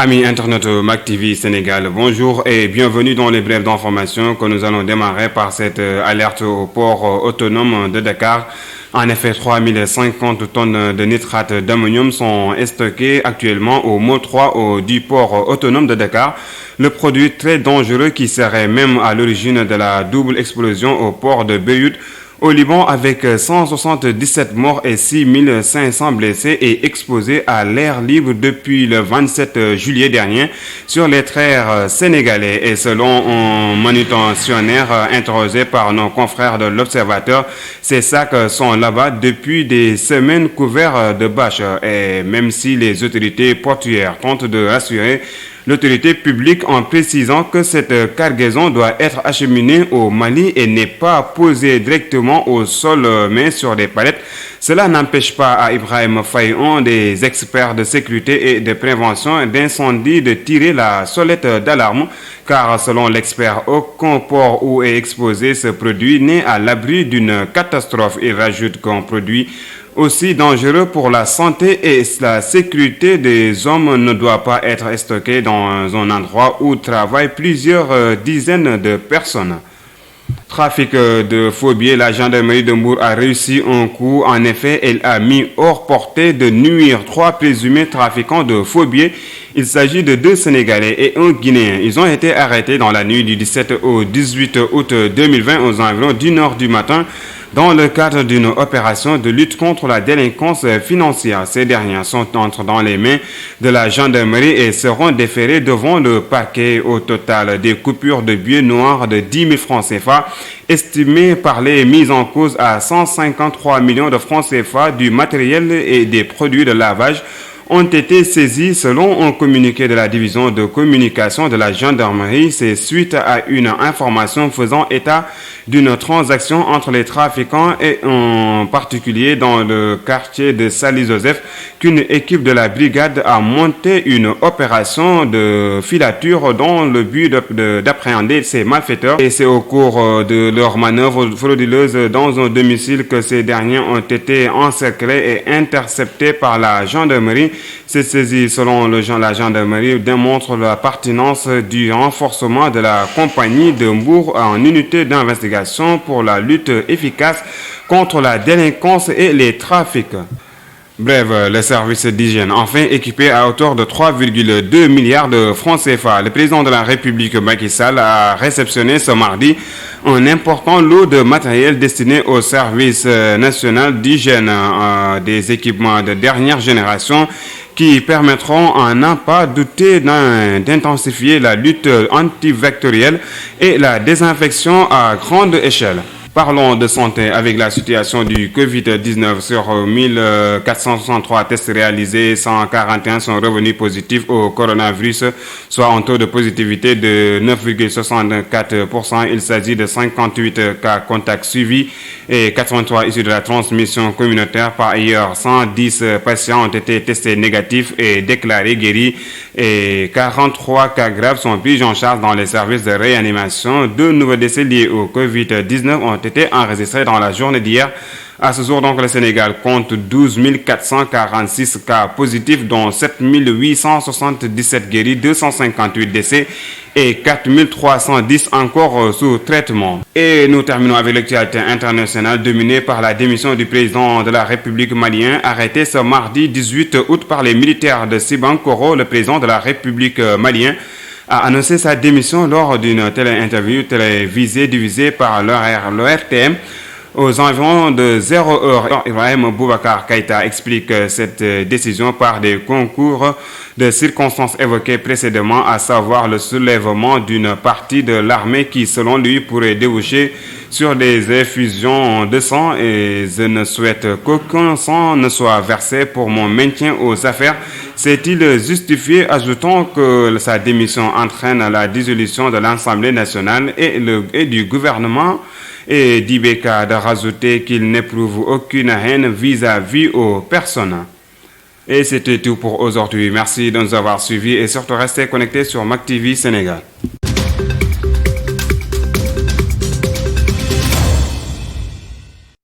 Amis internautes Mac TV Sénégal, bonjour et bienvenue dans les brèves d'information que nous allons démarrer par cette alerte au port autonome de Dakar. En effet, 3050 tonnes de nitrate d'ammonium sont stockées actuellement au mot 3 du port autonome de Dakar. Le produit très dangereux qui serait même à l'origine de la double explosion au port de Beyrouth au Liban avec 177 morts et 6500 blessés et exposé à l'air libre depuis le 27 juillet dernier sur les terres sénégalais. Et selon un manutentionnaire interrogé par nos confrères de l'Observateur, ces sacs sont là-bas depuis des semaines couverts de bâches. Et même si les autorités portuaires tentent de rassurer l'autorité publique en précisant que cette cargaison doit être acheminée au Mali et n'est pas posée directement au sol mais sur des palettes. Cela n'empêche pas à Ibrahim Fayon, des experts de sécurité et de prévention d'incendie, de tirer la sonnette d'alarme, car selon l'expert, aucun port où est exposé ce produit n'est à l'abri d'une catastrophe. Il rajoute qu'un produit aussi dangereux pour la santé et la sécurité des hommes ne doit pas être stocké dans un endroit où travaillent plusieurs dizaines de personnes. Trafic de faux billets, la gendarmerie de Mbour a réussi un coup. En effet, elle a mis hors portée de nuire 3 présumés trafiquants de faux billets. Il s'agit de 2 Sénégalais et un Guinéen. Ils ont été arrêtés dans la nuit du 17 au 18 août 2020 aux environs d'1h du matin dans le cadre d'une opération de lutte contre la délinquance financière. Ces derniers sont entrés dans les mains de la gendarmerie et seront déférés devant le parquet. Au total, des coupures de billets noirs de 10 000 francs CFA, estimées par les mises en cause à 153 millions de francs CFA, du matériel et des produits de lavage ont été saisis selon un communiqué de la division de communication de la gendarmerie. C'est suite à une information faisant état d'une transaction entre les trafiquants et en particulier dans le quartier de Sali-Joseph qu'une équipe de la brigade a monté une opération de filature dans le but d'appréhender ces malfaiteurs. Et c'est au cours de leur manœuvre frauduleuse dans un domicile que ces derniers ont été encerclés et interceptés par la gendarmerie. Ces saisies, selon la gendarmerie, démontrent la pertinence du renforcement de la compagnie de Mbour en unité d'investigation pour la lutte efficace contre la délinquance et les trafics. Bref, le service d'hygiène, enfin équipé à hauteur de 3,2 milliards de francs CFA. Le président de la République, Macky Sall, a réceptionné ce mardi un important lot de matériel destiné au service national d'hygiène, des équipements de dernière génération qui permettront, à n'en pas douter, d'intensifier la lutte antivectorielle et la désinfection à grande échelle. Parlons de santé avec la situation du Covid-19. Sur 1463 tests réalisés, 141 sont revenus positifs au coronavirus, soit un taux de positivité de 9,64%. Il s'agit de 58 cas contacts suivis et 83 issus de la transmission communautaire. Par ailleurs, 110 patients ont été testés négatifs et déclarés guéris et 43 cas graves sont pris en charge dans les services de réanimation. 2 nouveaux décès liés au Covid-19 ont été enregistrés dans la journée d'hier. À ce jour, donc, le Sénégal compte 12 446 cas positifs, dont 7 877 guéris, 258 décès et 4 310 encore sous traitement. Et nous terminons avec l'actualité internationale dominée par la démission du président de la République malien, arrêté ce mardi 18 août par les militaires de Sibankoro. Le président de la République malien a annoncé sa démission lors d'une télé-interview télévisée diffusée par l'ORTM. Aux environs de 0h, Ibrahim Boubacar Keïta explique cette décision par des concours de circonstances évoquées précédemment, à savoir le soulèvement d'une partie de l'armée qui, selon lui, pourrait déboucher sur des effusions de sang, et je ne souhaite qu'aucun sang ne soit versé pour mon maintien aux affaires, s'est-il justifié, ajoutant que sa démission entraîne la dissolution de l'Assemblée nationale et du gouvernement, et d'Ibeka de rajouter qu'il n'éprouve aucune haine vis-à-vis aux personnes. Et c'était tout pour aujourd'hui. Merci de nous avoir suivis et surtout restez connectés sur Mac TV Sénégal.